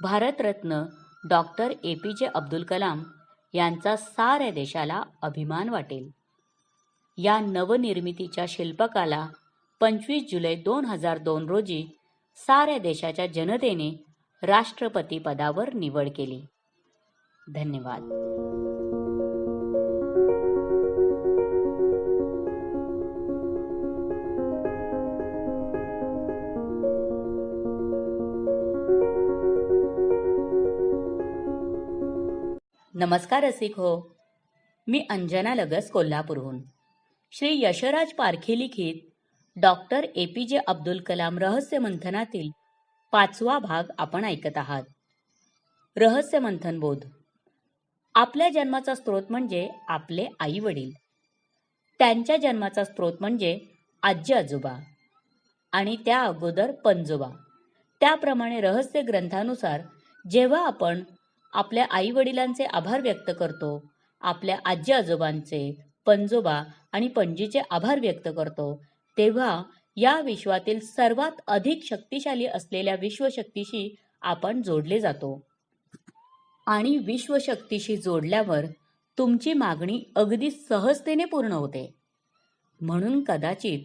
Speaker 1: Bharat Ratna doctor APJ. अब्दुल कलाम यांचा साऱ्या देशाला अभिमान वाटेल. या नवनिर्मितीच्या शिल्पकाला 25 जुलै 2002 रोजी साऱ्या देशाच्या जनतेने राष्ट्रपती पदावर निवड केली. धन्यवाद. नमस्कार रसिक हो. मी अंजना लगस कोल्हापूरहून. श्री यशराज पारखे लिखित डॉक्टर APJ अब्दुल कलाम रहस्य मंथनातील 5वा भाग आपण ऐकत आहात. रहस्य मंथन बोध. आपल्या जन्माचा स्रोत म्हणजे आपले आई वडील. त्यांच्या जन्माचा स्रोत म्हणजे आजी आजोबा आणि त्या अगोदर पणजोबा. त्याप्रमाणे रहस्य ग्रंथानुसार जेव्हा आपण आपल्या आई वडिलांचे आभार व्यक्त करतो, आपल्या आजी आजोबांचे, पणजोबा आणि पणजीचे आभार व्यक्त करतो, तेव्हा या विश्वातील सर्वात अधिक शक्तिशाली असलेल्या विश्वशक्तीशी आपण जोडले जातो. आणि विश्वशक्तीशी जोडल्यावर तुमची मागणी अगदी सहजतेने पूर्ण होते. म्हणून कदाचित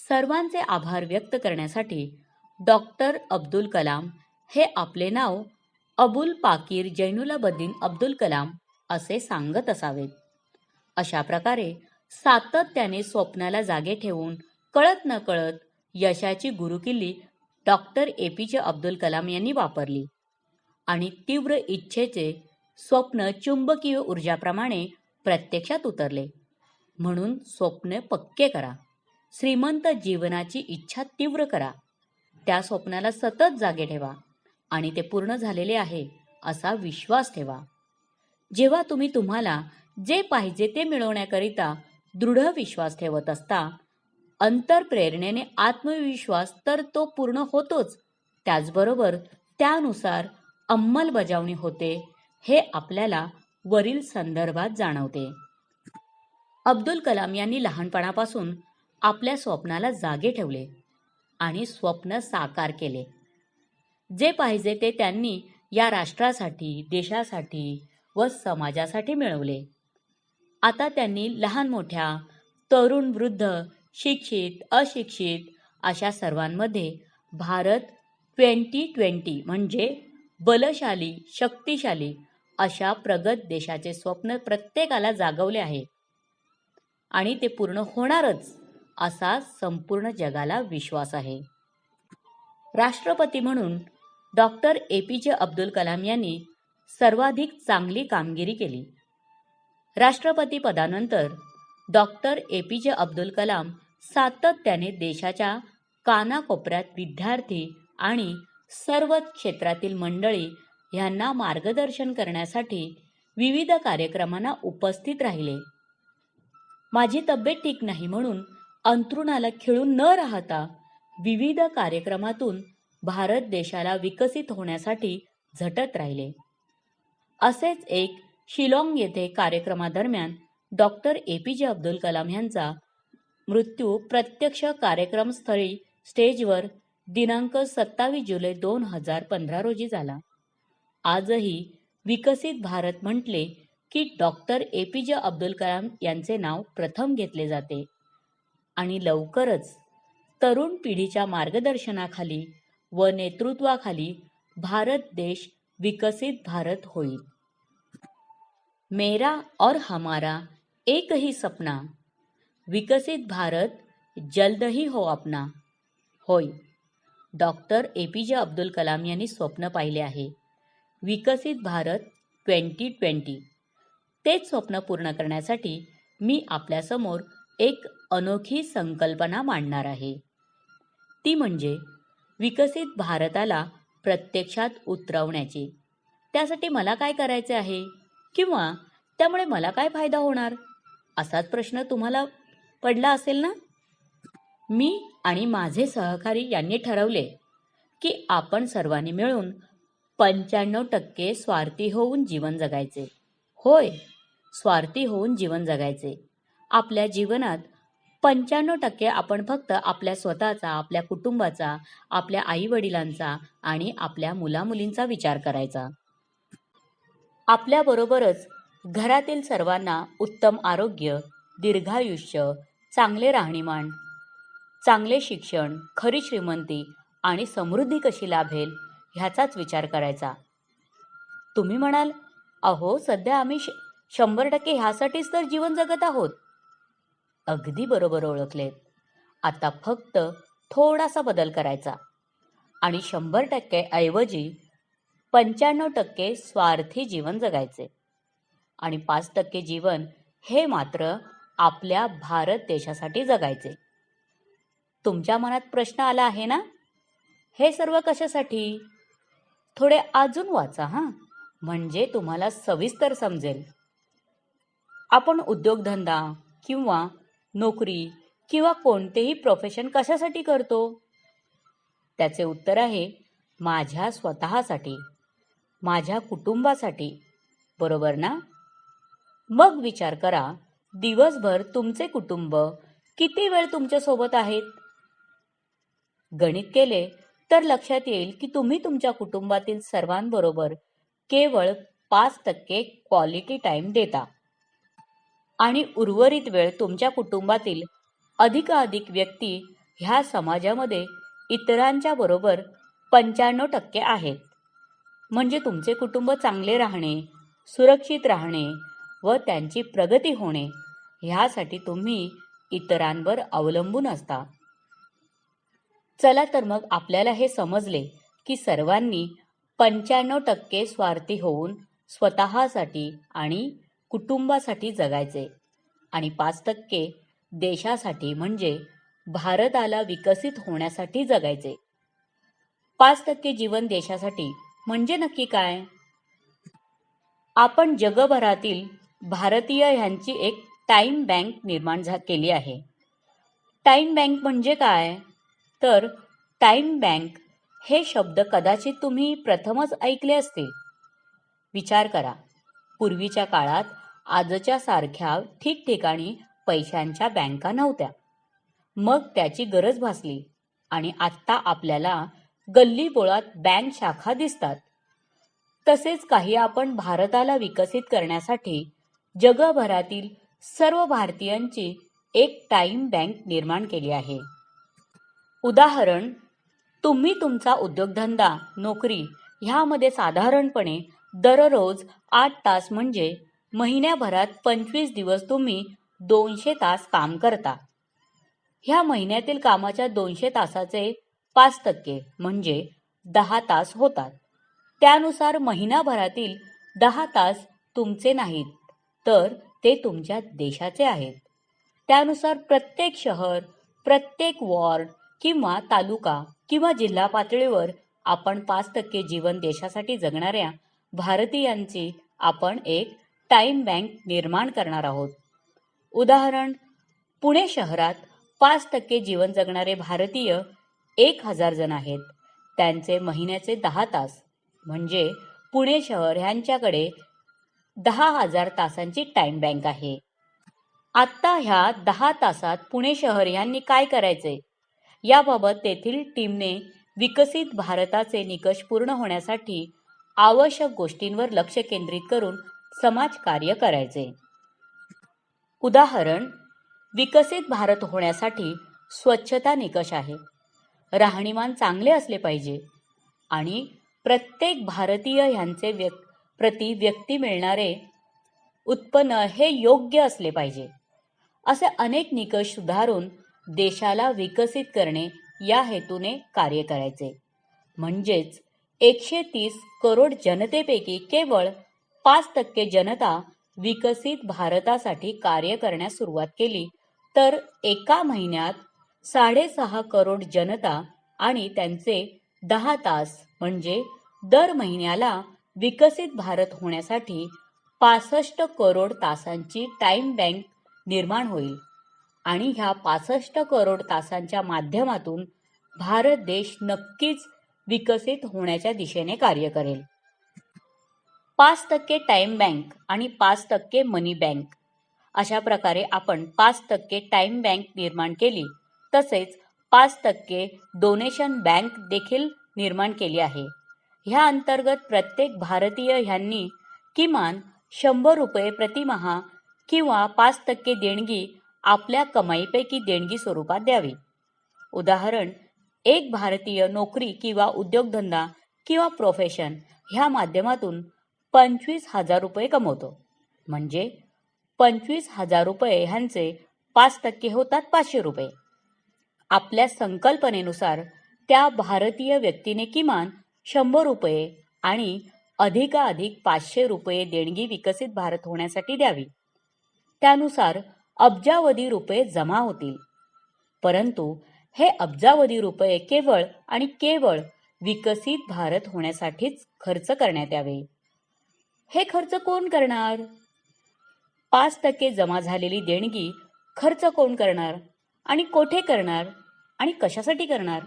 Speaker 1: सर्वांचे आभार व्यक्त करण्यासाठी डॉक्टर अब्दुल कलाम हे आपले नाव अबुल पाकीर जैनुलाब्दीन अब्दुल कलाम असे सांगत असावेत. अशा प्रकारे सातत्याने स्वप्नाला जागे ठेवून कळत नकळत यशाची गुरुकिल्ली डॉक्टर APJ अब्दुल कलाम यांनी वापरली आणि तीव्र इच्छेचे स्वप्न चुंबकीय ऊर्जाप्रमाणे प्रत्यक्षात उतरले. म्हणून स्वप्न पक्के करा. श्रीमंत जीवनाची इच्छा तीव्र करा. त्या स्वप्नाला सतत जागे ठेवा आणि ते पूर्ण झालेले आहे असा विश्वास ठेवा. जेव्हा तुम्ही तुम्हाला जे पाहिजे ते मिळवण्याकरिता दृढ विश्वास ठेवत असता, अंतरप्रेरणेने आत्मविश्वास तर तो पूर्ण होतोच, त्याचबरोबर त्यानुसार अंमलबजावणी होते हे आपल्याला वरील संदर्भात जाणवते. अब्दुल कलाम यांनी लहानपणापासून आपल्या स्वप्नाला जागे ठेवले आणि स्वप्न साकार केले. जे पाहिजे ते त्यांनी या राष्ट्रासाठी, देशासाठी व समाजासाठी मिळवले. आता त्यांनी लहान मोठ्या, तरुण वृद्ध, शिक्षित अशिक्षित अशा सर्वांमध्ये भारत 2020 म्हणजे बलशाली, शक्तिशाली अशा प्रगत देशाचे स्वप्न प्रत्येकाला जागवले आहे आणि ते पूर्ण होणारच असा संपूर्ण जगाला विश्वास आहे. राष्ट्रपती म्हणून डॉक्टर APJ अब्दुल कलाम यांनी सर्वाधिक चांगली कामगिरी केली. राष्ट्रपती पदानंतर डॉक्टर APJ अब्दुल कलाम सातत्याने देशाच्या कानाकोपऱ्यात विद्यार्थी आणि सर्वच क्षेत्रातील मंडळी यांना मार्गदर्शन करण्यासाठी विविध कार्यक्रमांना उपस्थित राहिले. माझी तब्येत ठीक नाही म्हणून अंथरुणाला खिळून न राहता विविध कार्यक्रमातून भारत देशाला विकसित होण्यासाठी झटत राहिले. असेच एक शिलाँग येथे कार्यक्रमादरम्यान डॉक्टर APJ अब्दुल कलाम यांचा मृत्यू प्रत्यक्ष कार्यक्रमस्थळी स्टेजवर दिनांक 27 जुलै 2015 रोजी झाला. आजही विकसित भारत म्हटले की डॉक्टर APJ अब्दुल कलाम यांचे नाव प्रथम घेतले जाते आणि लवकरच तरुण पिढीच्या मार्गदर्शनाखाली व नेतृत्वाखाली भारत देश विकसित भारत होईल. मेरा और हमारा एक ही सपना, विकसित भारत जल्द ही हो अपना. होय, डॉक्टर APJ अब्दुल कलाम यांनी स्वप्न पाहिले आहे विकसित भारत 2020. तेच स्वप्न पूर्ण करण्यासाठी मी आपल्यासमोर एक अनोखी संकल्पना मांडणार आहे. ती म्हणजे विकसित भारताला प्रत्यक्षात उतरवण्याची. त्यासाठी मला काय करायचे आहे किंवा त्यामुळे मला काय फायदा होणार, असाच प्रश्न तुम्हाला पडला असेल ना. मी आणि माझे सहकारी यांनी ठरवले की आपण सर्वांनी मिळून 95% स्वार्थी होऊन जीवन जगायचे. होय, स्वार्थी होऊन जीवन जगायचे. आपल्या जीवनात 95% आपण फक्त आपल्या स्वतःचा, आपल्या कुटुंबाचा, आपल्या आईवडिलांचा आणि आपल्या मुलामुलींचा विचार करायचा. आपल्याबरोबरच घरातील सर्वांना उत्तम आरोग्य, दीर्घायुष्य, चांगले राहणीमान, चांगले शिक्षण, खरी श्रीमंती आणि समृद्धी कशी लाभेल ह्याचाच विचार करायचा. तुम्ही म्हणाल, अहो सध्या आम्ही 100% ह्यासाठीच तर जीवन जगत आहोत. अगदी बरोबर ओळखलेत. आता फक्त थोडासा बदल करायचा आणि 100% ऐवजी 95% स्वार्थी जीवन जगायचे. आणि 5% जीवन हे मात्र आपल्या भारत देशासाठी जगायचे. तुमच्या मनात प्रश्न आला आहे ना, हे सर्व कशासाठी? थोडे अजून वाचा म्हणजे तुम्हाला सविस्तर समजेल. आपण उद्योगधंदा किंवा नोकरी किंवा कोणतेही प्रोफेशन कशासाठी करतो? त्याचे उत्तर आहे माझ्या स्वतःसाठी, माझ्या कुटुंबासाठी. बरोबर ना? मग विचार करा, दिवसभर तुमचे कुटुंब किती वेळ तुमच्या सोबत आहेत? गणित केले तर लक्षात येईल की तुम्ही तुमच्या कुटुंबातील सर्वांबरोबर केवळ 5% क्वालिटी टाइम देता आणि उर्वरित वेळ तुमच्या कुटुंबातील अधिकाधिक व्यक्ती ह्या समाजामध्ये इतरांच्या बरोबर 95% आहेत. म्हणजे तुमचे कुटुंब चांगले राहणे, सुरक्षित राहणे व त्यांची प्रगती होणे ह्यासाठी तुम्ही इतरांवर अवलंबून असता. चला तर मग आपल्याला हे समजले की सर्वांनी 95% स्वार्थी होऊन स्वतःसाठी आणि कुटुंबासाठी जगायचे आणि 5% देशासाठी म्हणजे भारताला विकसित होण्यासाठी जगायचे. 5% जीवन देशासाठी म्हणजे नक्की काय? आपण जगभरातील भारतीय ह्यांची एक टाइम बँक निर्माण केली आहे. टाइम बँक म्हणजे काय? तर टाइम बँक हे शब्द कदाचित तुम्ही प्रथमच ऐकले असतील. विचार करा, पूर्वीच्या काळात आजच्या सारख्या ठिकठिकाणी पैशांच्या बँका नव्हत्या. मग त्याची गरज भासली आणि आत्ता आपल्याला गल्लीबोळात बँक शाखा दिसतात. तसेच काही आपण भारताला विकसित करण्यासाठी जगभरातील सर्व भारतीयांची एक टाइम बँक निर्माण केली आहे. उदाहरण, तुम्ही तुमचा उद्योगधंदा, नोकरी ह्यामध्ये साधारणपणे दररोज 8 तास म्हणजे महिन्याभरात 25 दिवस तुम्ही 200 तास काम करता. ह्या महिन्यातील कामाच्या 200 तासाचे 5% म्हणजे 10 तास होतात. त्यानुसार महिनाभरातील 10 तास तुमचे नाहीत, तर ते तुमच्या देशाचे आहेत. त्यानुसार प्रत्येक शहर, प्रत्येक वॉर्ड किंवा तालुका किंवा जिल्हा पातळीवर आपण 5% जीवन देशासाठी जगणाऱ्या भारतीयांची आपण एक टाइम बँक निर्माण करणार आहोत. उदाहरण, पुणे शहरात 5% जीवन जगणारे भारतीय 1000 जण आहेत. त्यांचे महिन्याचे 10 तास म्हणजे पुणे शहर ह्यांच्याकडे 10,000 तासांची टाइम बँक आहे. आत्ता ह्या 10 तासात पुणे शहर ह्यांनी काय करायचे याबाबत तेथील टीमने विकसित भारताचे निकष पूर्ण होण्यासाठी आवश्यक गोष्टींवर लक्ष केंद्रित करून समाजकार्य करायचे. उदाहरण, विकसित भारत होण्यासाठी स्वच्छता निकष आहे, राहणीमान चांगले असले पाहिजे आणि प्रत्येक भारतीय ह्यांचे प्रति व्यक्ती मिळणारे उत्पन्न हे योग्य असले पाहिजे. असे अनेक निकष सुधारून देशाला विकसित करणे या हेतूने कार्य करायचे. म्हणजेच 130 करोड जनतेपैकी केवळ 5% जनता विकसित भारतासाठी कार्य करण्यास सुरुवात केली तर एका महिन्यात 6.5 करोड जनता आणि त्यांचे 10 तास म्हणजे दर महिन्याला विकसित भारत होण्यासाठी 65 करोड तासांची टाइम बँक निर्माण होईल आणि ह्या 65 करोड तासांच्या माध्यमातून भारत देश नक्कीच विकसित होण्याच्या दिशेने कार्य करेल. 5% टाइम बँक आणि 5% मनी बँक अशा प्रकारे आपण 5% टाइम बँक निर्माण केली. तसेच 5% डोनेशन बँक देखील निर्माण केली आहे. ह्या अंतर्गत प्रत्येक भारतीय ह्यांनी किमान 100 रुपये प्रतिमाह किंवा 5% देणगी आपल्या कमाईपैकी देणगी स्वरूपात द्यावी. उदाहरण, एक भारतीय नोकरी किंवा उद्योगधंदा किंवा प्रोफेशन ह्या माध्यमातून 25,000 रुपये कमवतो. म्हणजे 25,000 रुपये ह्यांचे 5% होतात 500 रुपये. आपल्या संकल्पनेनुसार त्या भारतीय व्यक्तीने किमान 100 रुपये आणि अधिकाधिक 500 रुपये देणगी विकसित भारत होण्यासाठी द्यावी. त्यानुसार अब्जावधी रुपये जमा होतील. परंतु हे अब्जावधी रुपये केवळ आणि केवळ विकसित भारत होण्यासाठीच खर्च करण्यात यावे. हे खर्च कोण करणार? 5% जमा झालेली देणगी खर्च कोण करणार आणि कोठे करणार आणि कशासाठी करणार?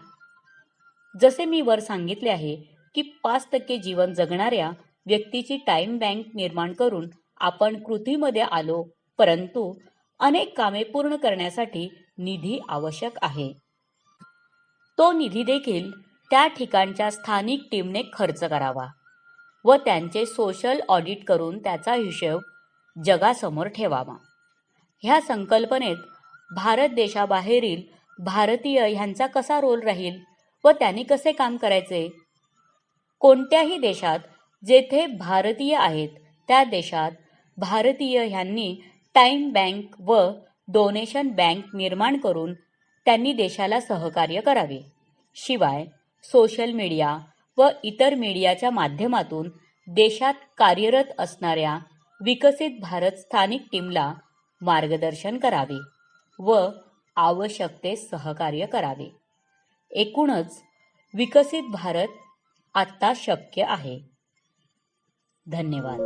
Speaker 1: जसे मी वर सांगितले आहे की 5% जीवन जगणाऱ्या व्यक्तीची टाइम बँक निर्माण करून आपण कृतीमध्ये आलो, परंतु अनेक कामे पूर्ण करण्यासाठी निधी आवश्यक आहे. तो निधी देखील त्या ठिकाणच्या स्थानिक टीमने खर्च करावा व त्यांचे सोशल ऑडिट करून त्याचा हिशोब जगासमोर ठेवावा. ह्या संकल्पनेत भारत देशाबाहेरील भारतीय ह्यांचा कसा रोल राहील व त्यांनी कसे काम करायचे? कोणत्याही देशात जेथे भारतीय आहेत त्या देशात भारतीय ह्यांनी टाइम बँक व डोनेशन बँक निर्माण करून त्यांनी देशाला सहकार्य करावे. शिवाय सोशल मीडिया व इतर मीडियाच्या माध्यमातून देशात कार्यरत असणाऱ्या विकसित भारत स्थानिक टीमला मार्गदर्शन करावे व आवश्यक ते सहकार्य करावे. एकूणच विकसित भारत आता शक्य आहे. धन्यवाद.